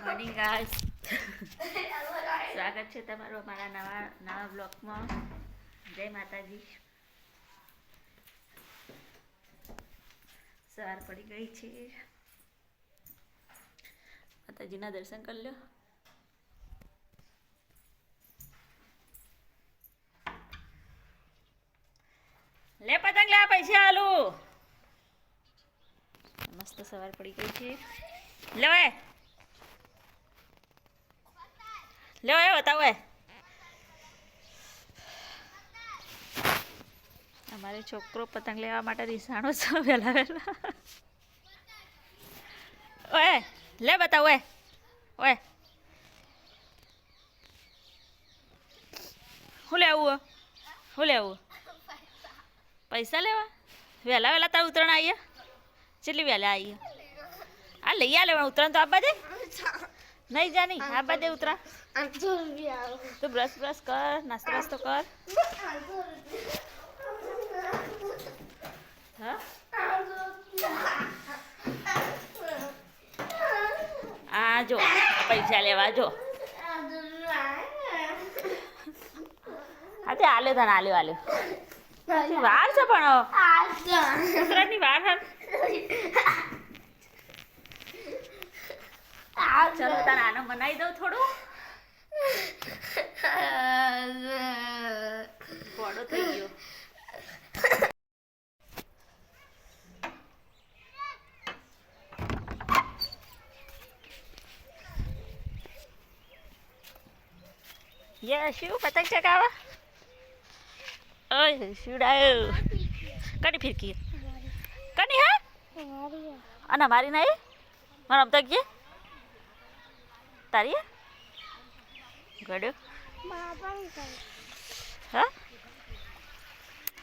Morning guys. સ્વાગત છે તમારું અમારા નવા બ્લોગમાં. જય માતાજી. સવાર પડી ગઈ છે. માતાજીના દર્શન કરી લો. લે પતંગ લે, પૈસા આલુ. મસ્ત સવાર પડી ગઈ છે. લે લે બતાવો. અમારે છોકરો પતંગ લેવા માટે રીસાણો છે વહેલા વહેલા. ઓએ લે બતાવો. ઓએ શું લેવું? શું લેવું? પૈસા લેવા? વહેલા વહેલા તાર ઉતરણ આવીએ? કેટલી વહેલા આવીએ? આ લઈ આ લેવા ઉતરણ તો આપવા દે. નહીં જાની આપવા દે ઉતરા. તું બ્રશ કર, નાસ્તો વાસ્તો કર. હા આ જો પૈસા લેવા જો. હા તે આલ્યો તને આલ્યો. વાર છે પણ ઉતરાની વાર હે. ચલો તને આનો બનાવી દઉં થોડું. પોડો થઈ ગયો. શું પતંગ ચગાવા? ઓય શીડાયો. કની ફિરકી કની હે? અને મારી નહીં મને રમતા ગયે તારી ગડ્યો. હા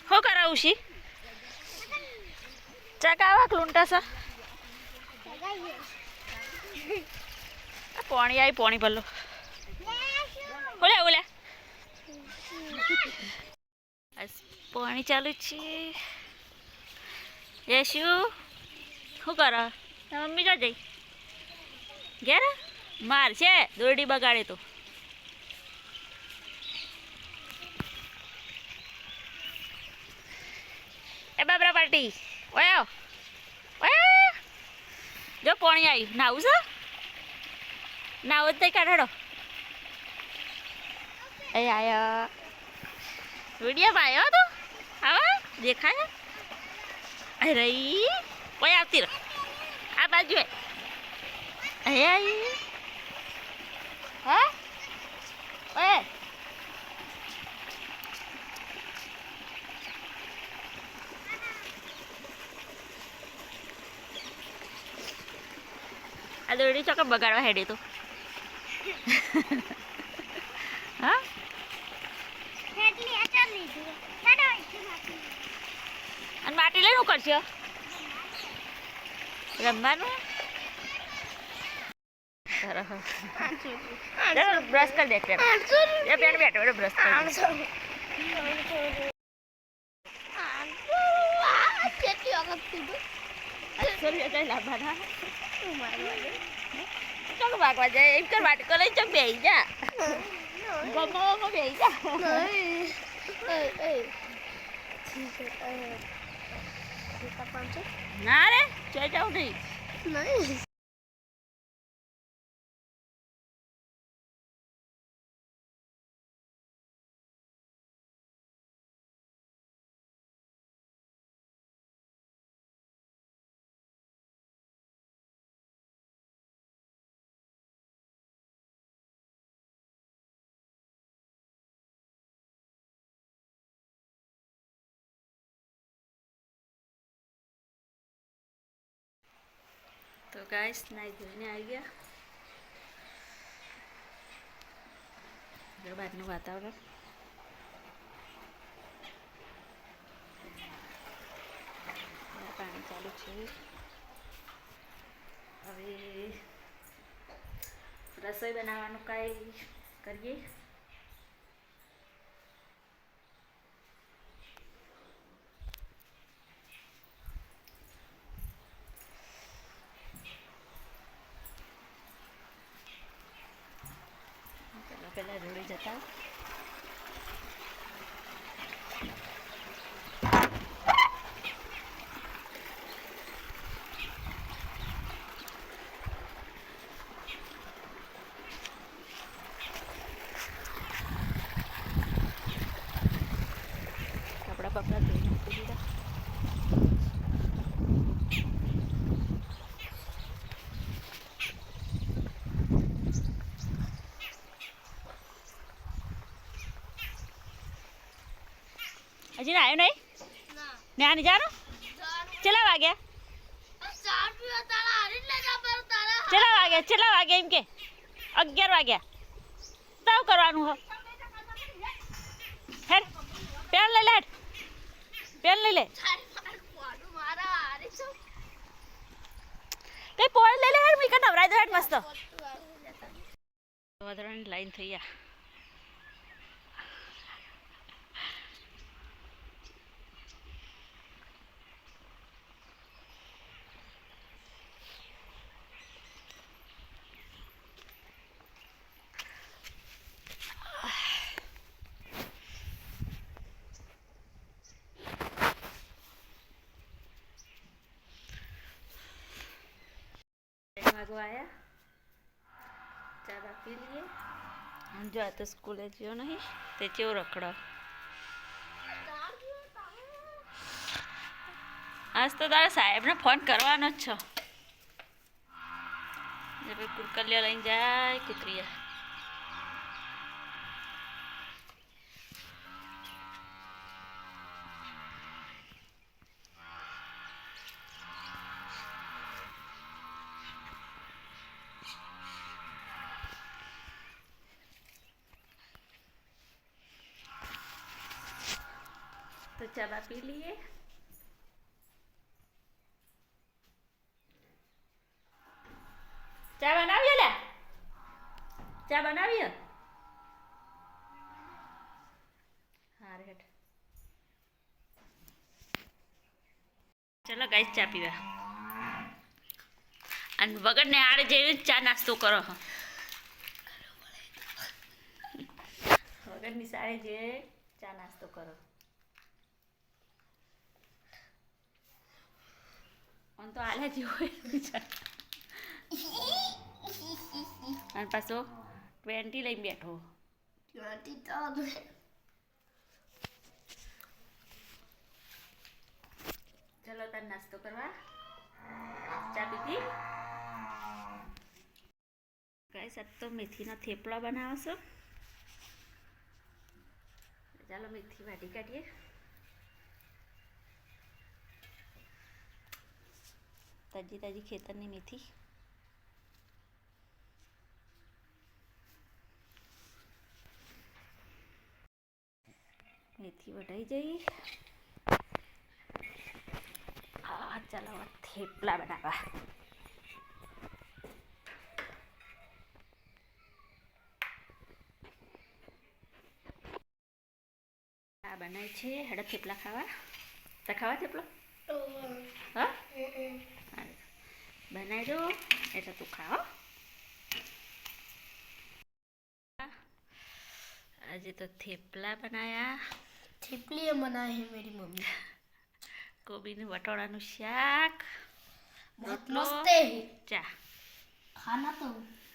શું કરાવું છી? ચગાવા ક્લુંટા છે. પોણી આવી પોણી ભલો. ઓલે ઓલે પાણી ચાલુ છે. એ શું કરો? મમ્મી જો જઈ ઘેર માર છે દોરડી બગાડે તો. એ બાબરા પાર્ટી ઓય ઓય જો પાણી આવી. નાવું છે? નાવું જ નહીં કાઢો. એ આયા વિડીયોમાં આવ્યો તો આવા દેખાય. રહી કોઈ આવતી રહે આ બાજુ. આવી હા ઓય આ દોરડી ચોક્કસ બગાડવા હેડે તો. હા અને માટી લઈને શું કરશો? રમવાનું? બ્રશ કરી દે. બેઠો બ્રશ કરી ચાલો ભાગવા જાય એમ કર. વાટકો લઈ ચક બેસી જા. ગમો બેસી જા. ના રે જોઈ જાઉં નહીં. તો ગાઈસ નાઈ ધોઈને આવી ગયા. બહારનું વાતાવરણ પાણી ચાલુ છે. હવે રસોઈ બનાવવાનું કાંઈ કરીએ. પહેલાં જોડે જતા કપડાં બપડા ધોઈ નાખી દીધા. હજી આવ્યો નહીં ને આને જાનો ચેલા વાગ્યા ચેલા વાગ્યા એમ કે 11 વાગ્યા તાવ કરવાનું હો હેડ પેન લઈ લે પેન લઈ લે કઈ પોળ લઈ લે હેડ મી કે નવરાઈ દો હેડ મસ્ત વધારાની લાઈન થઈ ગયા. વાગવા આવ્યા ચા બા પી લઈએ. જો આ તો સ્કૂલે ગયો નહીં તે કેવો રખડો. આજ તો તારા સાહેબને ફોન કરવાનો જ છો. ભાઈ કુરકલિયા લઈને જાય કૂતરીયા. तो चला पी लिए. ચા બનાવીએ લે ચા બનાવીએ હા રેડ. ચલો ગાઈસ ચા પીવા અને વગર ને આડે જઈને ચા નાસ્તો કરો. વગરની સાડે જઈને ચા નાસ્તો કરો. ઓન તો આલે જેવો અને પાછો 20 લઈને બેઠો. ચલો તાર નાસ્તો કરવા ચા પીધી. ગાઈસ આજ તો મેથીના થેપલા બનાવો છો. ચાલો મેથી વાટી કાઢીએ. તાજી તાજી ખેતરની મેથી. મેથી વટાઈ જઈ. હા ચાલો થેપલા બનાવવા. આ બનાય છે હળદ થેપલા ખાવા. તો ખાવા થેપલા હા બનાવી દો એટલે તું ખાઓ. આજે તો થેપલા બનાયા. થેપલી बनाए हैं मेरी मम्मी. કોબીનું વટોળાનું શાક बहुत मस्त है. ચા खाना तो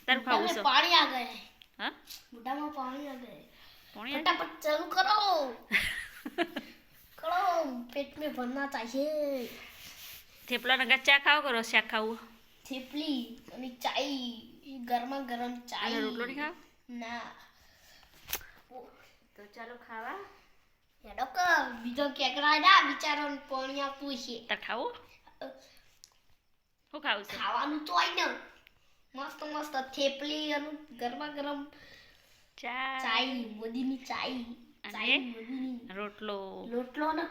તારું ખાવું છે. पानी आ गया है. હા मुट्ठा में पानी आ गया है. પાણી फटाफट चालू करो. करो पेट में भरना चाहिए. થેપલા નગર ચા ખાઓ કરો શાક ખાવું. થેપલી અને ચાય ગરમા ગરમ ચાય. અને રોટલો નહીં ખાવ ના તો ચાલો ખાવા. હેડો કે બીજો કેકડા ના બિચારો પાણી આપતું છે. તાર ખાવું શું ખાવું છે. ખાવાનું તો હોય ને મસ્ત મસ્ત થેપલી અને ગરમા ગરમ ચા ચાય મોદીની ચાય. ચાય અને મોદીની રોટલો. રોટલો ને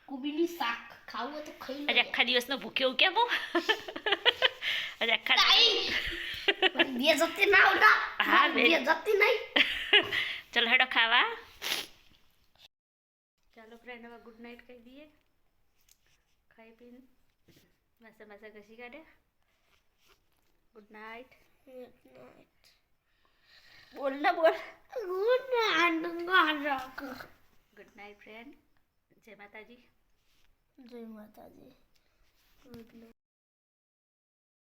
કોબીની શાક ખાવું હોય તો ખાઈ આજે આખા દિવસનો ભૂખ્યો કેમ હું આજે આખા ચાય બે જતી ના ઉડા. હા, બે જતી નહીં. ચલો હેડો ખાવા. ચાલો ફ્રેન્ડ હવે ગુડ નાઇટ કહી દઈએ. ખાઈ પીને માસા માસા ઘસી કાઢે. Good night. બોલ ના બોલ. Good night friend. જય માતાજી. જય માતાજી. Good night.